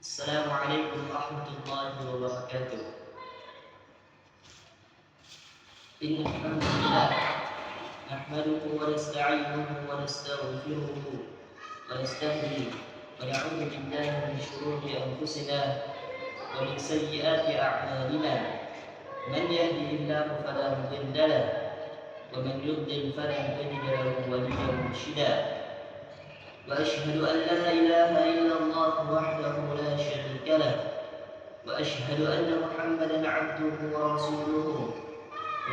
السلام عليكم ورحمة الله وبركاته. إن الحمد لله نحمده ونستعينه ونستغفره ونستهديه ونعوذ بالله من شرور أنفسنا ومن سيئات أعمالنا. من يهده الله فلا مضل له ومن يضلل فلن تجد له وليا مرشدا. وأشهد أن لا إله إلا الله وحده لا شريك له وأشهد أن محمدا عبده ورسوله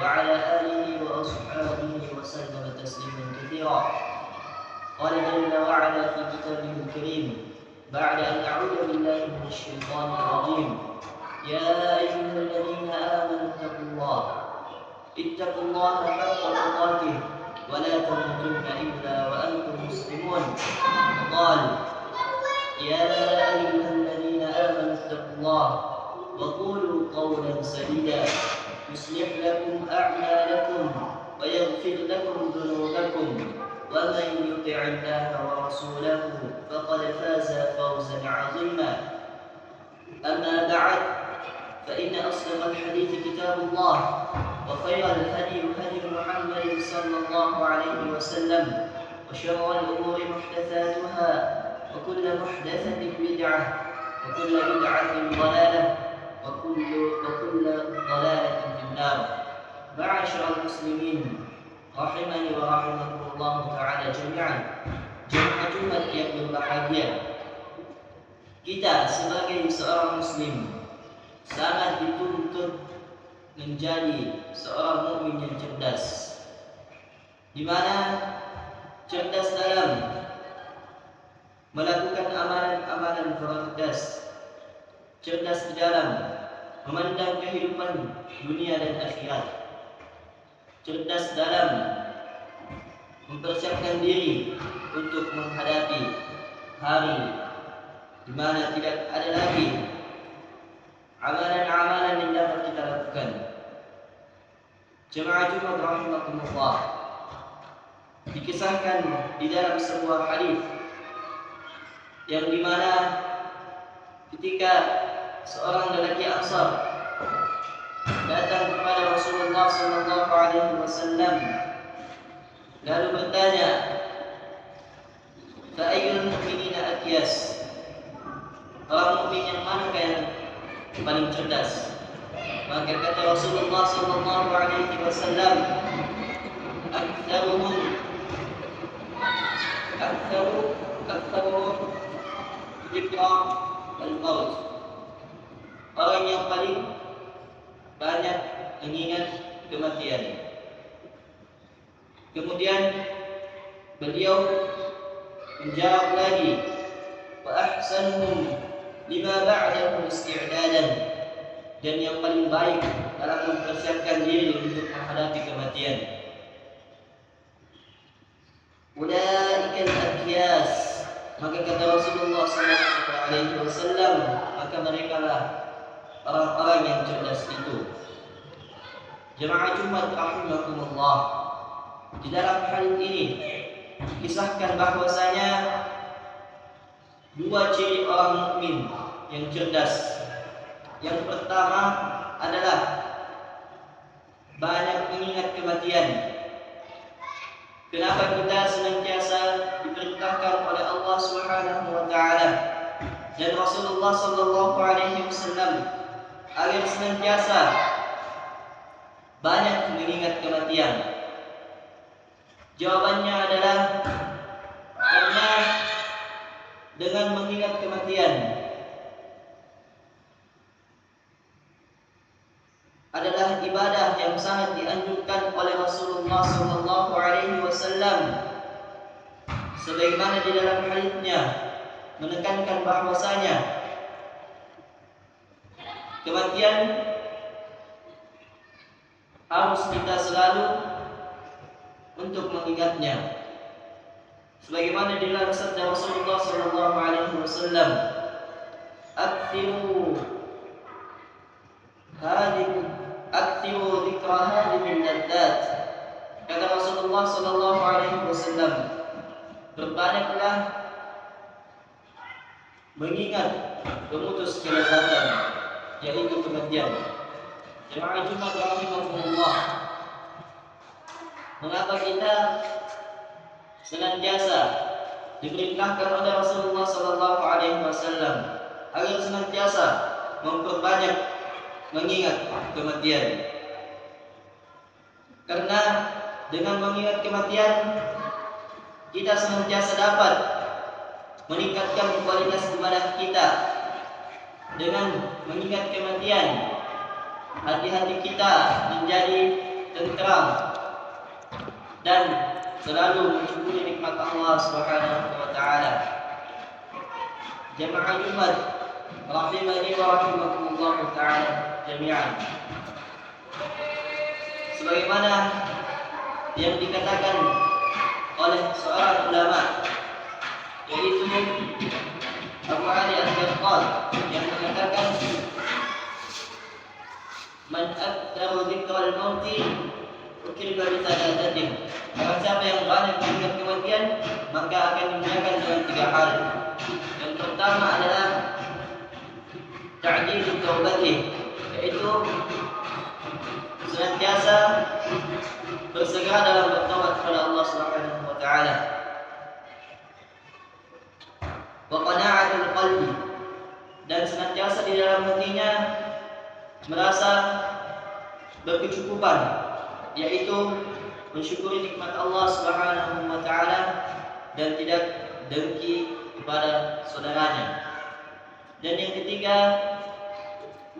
وعلى آله وأصحابه وسلم تسليما كثيرا. قال جل وعلا في كتابه الكريم بعد أن أعوذ بالله من الشيطان الرجيم: يا أيها الذين آمنوا اتقوا الله حق تقاته ولا تموتن إلا وأنتم مسلمون. قال: يا أيها الذين آمنوا اتقوا الله وقولوا قولا سديدا يصلح لكم أعمالكم ويغفر لكم ذنوبكم ومن يطع الله ورسوله فقد فاز فوزا عظيما. أما بعد، فإن أصدق الحديث كتاب الله وخير الهدي هدي محمد صلى الله عليه وسلم وشر الأمور محدثاتها وكل محدثة بدعة وكل بدعة ضلالة وكل ضلالة في النار. معاشر المسلمين rahimani wa rahimakumullah ta'ala jami'an. Jemaah Jumat yang berbahagia, kita sebagai seorang muslim sangat dituntut menjadi seorang mukmin yang cerdas, di mana cerdas dalam melakukan amalan-amalan prioritas, cerdas di dalam memandang kehidupan dunia dan akhirat, cerdas dalam mempersiapkan diri untuk menghadapi hari di mana tidak ada lagi amalan-amalan yang dapat kita lakukan. Jemaah Jumat rahimakumullah, dikisahkan di dalam sebuah hadis yang dimana ketika seorang lelaki Ansar datang kepada Rasulullah sallallahu alaihi wasallam lalu bertanya, "Fa ayyul mu'minina akyas?" Orang mukmin yang manakah yang paling cerdas? Maka kata Rasulullah sallallahu alaihi wasallam, "Aktsaruhum dzikra al-maut." Orang yang paling banyak mengingat kematian. Kemudian beliau menjawab lagi, "Wa ahsanuhum lima ba'dahu isti'dadan." Dan yang paling baik dalam mempersiapkan diri untuk menghadapi kematian. Ulaika al-akyas. Maka kata Rasulullah sallallahu alaihi wasallam, maka merekalah orang-orang yang cerdas itu. Jemaah Jumat rahimakumullah, di dalam hadis ini kisahkan bahwasanya dua ciri orang mukmin yang cerdas. Yang pertama adalah banyak mengingat kematian. Kenapa kita senantiasa diperintahkan oleh Allah Subhanahu wa taala dan Rasulullah sallallahu alaihi wasallam agar senantiasa banyak mengingat kematian? Jawabannya adalah karena dengan mengingat kematian adalah ibadah yang sangat dianjurkan oleh Rasulullah sallallahu alaihi wasallam, sebagaimana di dalam hadisnya menekankan bahwasanya kematian harus kita selalu untuk mengingatnya, sebagaimana di dalam sabda Rasulullah sallallahu alaihi wasallam, "Aktsiru dzikra hadhihi al-ladzat." Kata Rasulullah sallallahu alaihi wasallam, berbanyaklah mengingat pemutus kelezatan, yaitu kematian. Jemaah Jumat rahimahumullah, mengapa kita senantiasa diperintahkan oleh Rasulullah sallallahu alaihi wasallam agar senantiasa memperbanyak mengingat kematian? Karena dengan mengingat kematian kita senantiasa dapat meningkatkan kualitas ibadah kita. Dengan mengingat kematian, hati-hati kita menjadi tentram dan selalu mensyukuri nikmat Allah Subhanahu wa taala. Jemaah Jumat rahimani wa rahimakumullah taala jami'an. Sebagaimana yang dikatakan oleh seorang ulama, yaitu Abu Ali Al-Jarqad, yang mengatakan, man aktaru dzikral mauti ukriba bi thalathatin. Barang siapa yang banyak mengingat kematian, maka akan dimuliakan dengan 3 hal. Yang pertama adalah ta'jilu taubati, yaitu senantiasa bersegera dalam bertaubat kepada Allah Subhanahu wa taala. Wa qana'atul qalbi, dan senantiasa di dalam hatinya merasa berkecukupan, yaitu mensyukuri nikmat Allah Subhanahu wa taala dan tidak dengki kepada saudaranya. Dan yang ketiga,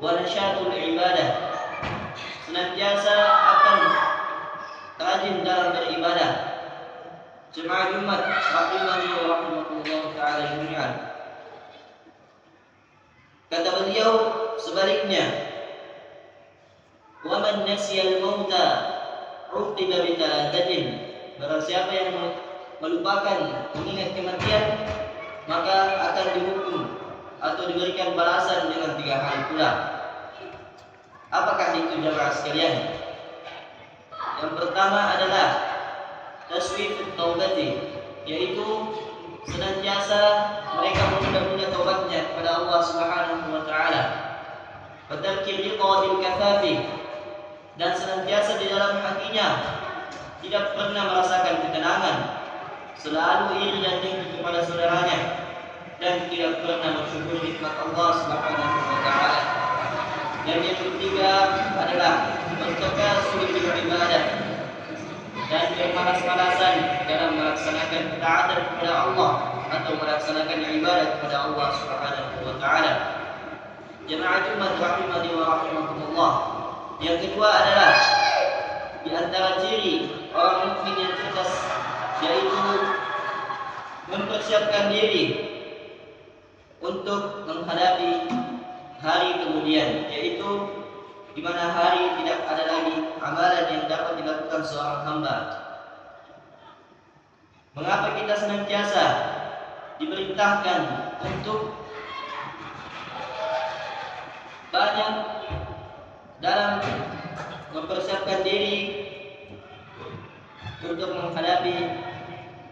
wa nasyatul ibadah, senantiasa akan rajin dalam beribadah. Jemaah Jumat rahimani wa rahimakumullah taala jami'an. Kata beliau sebaliknya, wa man nasiya al-mauta uqiba bi thalathatin. Barang siapa yang melupakan mengingat kematian, maka akan dihukum atau diberikan balasan dengan 3 hal pula. Apakah itu jemaah sekalian? Yang pertama adalah taswifut taubati, yaitu senantiasa mereka menunda-nunda taubatnya kepada Allah Subhanahu wa taala. Wa tarkil liqadil kafafi, dan senantiasa di dalam hatinya tidak pernah merasakan ketenangan, selalu iri dan dengki kepada saudaranya, dan tidak pernah bersyukur nikmat Allah Subhanahu wa taala. Dan yang ketiga adalah bertakasur bil ibadah, dan bermalas-malasan dalam melaksanakan ketaatan kepada Allah atau melaksanakan ibadat kepada Allah Subhanahu wa taala. Jemaah Jumat rahimani wa rahimakumullah. Yang kedua adalah di antara ciri orang mukmin yang cerdas, yaitu mempersiapkan diri untuk menghadapi hari kemudian, yaitu di mana hari tidak ada lagi amalan yang dapat dilakukan seorang hamba. Mengapa kita senantiasa diperintahkan untuk banyak dalam mempersiapkan diri untuk menghadapi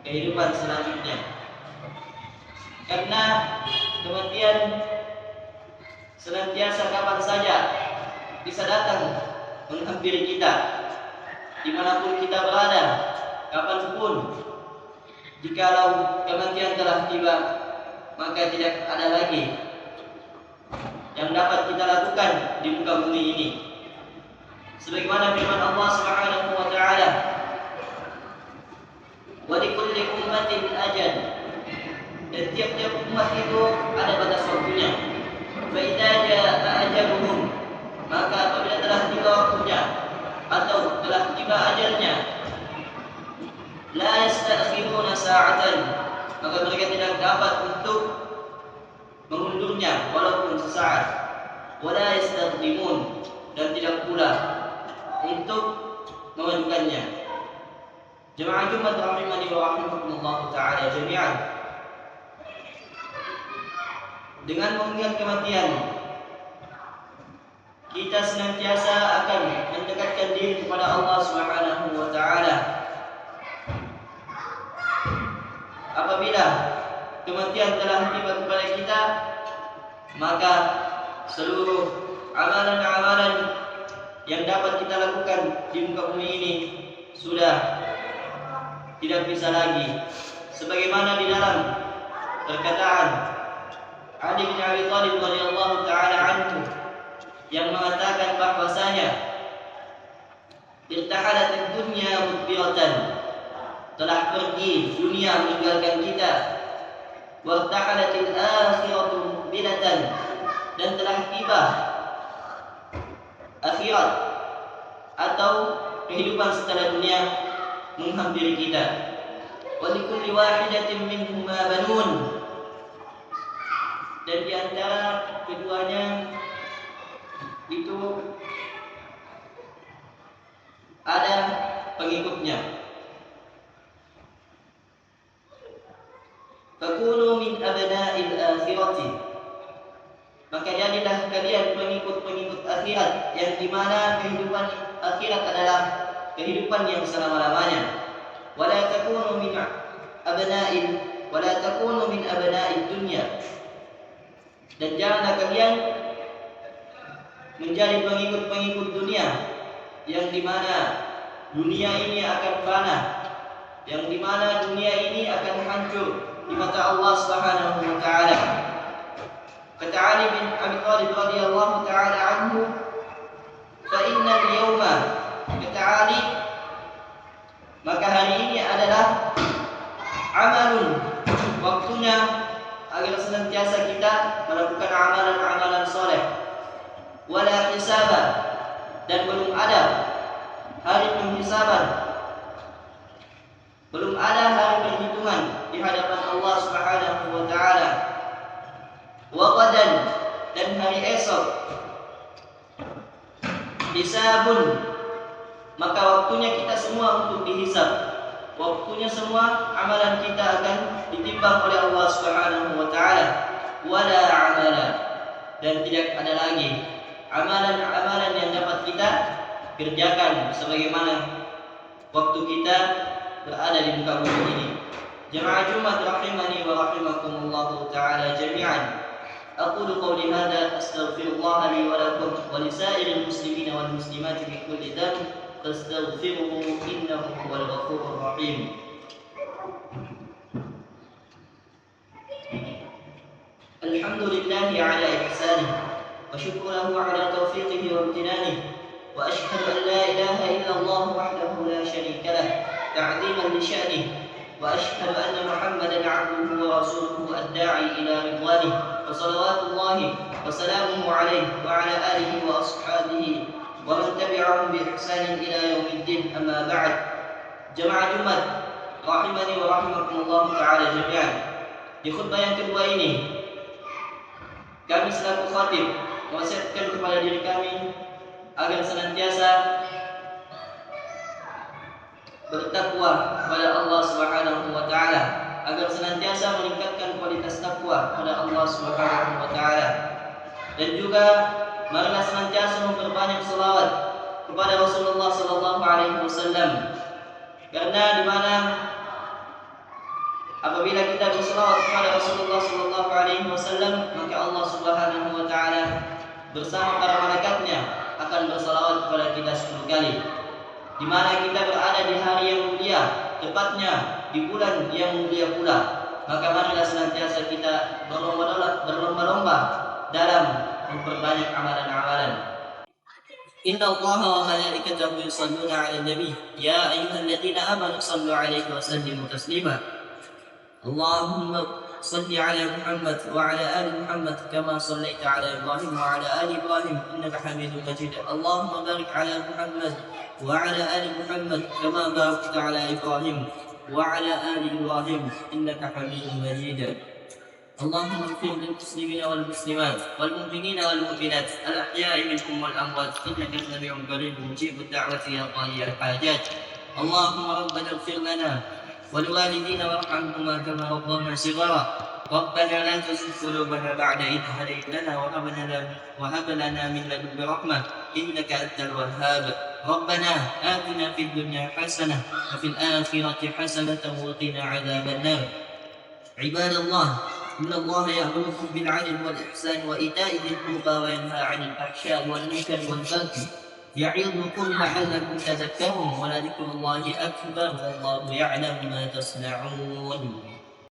kehidupan selanjutnya? Karena kematian senantiasa kapan saja bisa datang menghampiri kita, dimanapun kita berada, kapanpun. Jikalau kematian telah tiba, maka tidak ada lagi yang dapat kita lakukan di muka bumi ini. Sebagaimana firman Allah Subhanahu wa taala, wa likulli ummatin ajal, dan tiap-tiap umat itu ada batas waktunya. Fa idza jaa ajaluhum, maka apabila telah tiba waktunya atau telah tiba ajalnya, la yastakhiruna sa'atan, maka mereka tidak dapat untuk mengundurnya walaupun sesaat. Wala yastaqdimun, dan tidak pula untuk memajukannya. Jemaah Jumat rahimani wa rahimakumullah taala jami'an. Dengan mengingat kematian, kita senantiasa akan mendekatkan diri kepada Allah Subhanahu wa taala. Apabila kematian telah tiba kepada kita, maka seluruh amalan-amalan yang dapat kita lakukan di muka bumi ini sudah tidak bisa lagi. Sebagaimana di dalam perkataan Ali bin Abi Thalib radhiyallahu taala anhu yang mengatakan bahwasanya irtahalat dunya mudbiratan, telah pergi dunia meninggalkan kita, wartahalatil akhiratu muqbilatan, dan telah tiba akhirat atau kehidupan setelah dunia menghampiri kita. Wa likulli wahidatin minhuma banun, dan di antara keduanya itu ada pengikutnya. Fakunu min abna'il akhirati, maka jadilah kalian pengikut-pengikut akhirat, yang dimana kehidupan akhirat adalah kehidupan yang selama-lamanya. Wala takunu min abna'id dunya, dan janganlah kalian menjadi pengikut-pengikut dunia, yang dimana dunia ini akan fana, yang dimana dunia ini akan hancur di mata Allah Subhanahu wa taala. Kata Ali bin Abi Thalib radhiyallahu taala anhu, fa innal yawma, kata Ali, maka hari ini adalah amalun, waktunya agar senantiasa kita melakukan amalan-amalan soleh. Wala hisaba, dan belum ada hari penghisaban, belum ada hari perhitungan di hadapan Allah Subhanahu wa taala. Wa qadan, dan hari esok, hisabun, maka waktunya kita semua untuk dihisab. Waktunya semua amalan kita akan ditimbang oleh Allah Subhanahu wa taala. Wala amala, dan tidak ada lagi amalan-amalan yang dapat kita kerjakan sebagaimana waktu kita berada di muka bumi ini. Jemaah Jumat rahimani wa rahimakumullah taala jami'an. Aqulu qawli hadza astaghfirullah li wa lakum wa li sa'iril muslimina wal muslimat min kulli dhanb fastaghfiruhu innahu huwal ghafurur rahim. Alhamdulillahi ala ihsanih wa syukruhu ala taufiqihi wa imtinanihi, wa ashhadu an la ilaha illallah wahdahu la syarika lah ta'dhiman li sya'nihi, wa ashhadu anna Muhammadan 'abduhu wa rasuluhu ad-da'i ila ridwanihi, wa salawatullahi wa salamuhu alaihi wa ala alihi wa ashabihi wa man tabi'ahum bi ihsanin ila yaumiddin. Amma ba'd. Jemaah Jumat rahimani wa rahimakumullah taala jami'an. Di khutbah yang kedua ini, kami selaku khatib mewasiatkan kepada diri kami agar senantiasa bertakwa kepada Allah Subhanahu wa taala, agar senantiasa meningkatkan kualitas takwa kepada Allah Subhanahu wa taala, dan juga marilah senantiasa memperbanyak selawat kepada Rasulullah sallallahu alaihi wasallam, karena di mana apabila kita berselawat kepada Rasulullah sallallahu alaihi wasallam, maka Allah Subhanahu wa taala bersama para malaikatnya akan berselawat kepada kita 10 kali. Di mana kita berada di hari yang mulia, tepatnya di bulan yang mulia pula, maka marilah senantiasa kita berlomba-lomba dalam memperbanyak amalan-amalan. Inna Allah wa malaikatahu yusalluna 'alan nabi ya ayyuhalladzina amanu sallu 'alaihi wa sallimu taslima. Allahumma salli 'ala Muhammad wa 'ala ali Muhammad kama sallaita 'ala Ibrahim wa 'ala ali Ibrahim innaka Hamidum Majid. Allahumma barik 'ala Muhammad وعلى آل محمد كما باركت على إبراهيم وعلى آل إبراهيم إنك حميد مجيد. اللهم اغفر للمسلمين والمسلمات والمؤمنين والمؤمنات الأحياء منهم والأموات إنك سميع قريب مجيب الدعوة يا قاضي الحاجات. اللهم ربنا اغفر لنا ولوالدينا وارحمهما كما ربونا صغارا. ربنا لا تزغ قلوبنا بعد إذ هديتنا وهب لنا من لدنك رحمة إنك أنت الوهاب. ربنا آتنا في الدنيا حسنة وفي الآخرة حسنة وقنا عذاب النار. عباد الله، إن الله يأمركم بالعدل والإحسان وإيتاء ذي القربى وينهى عن الفحشاء والمنكر والبغي يعظكم لعلكم تذكرون، ولذكر الله أكبر والله يعلم ما تصنعون.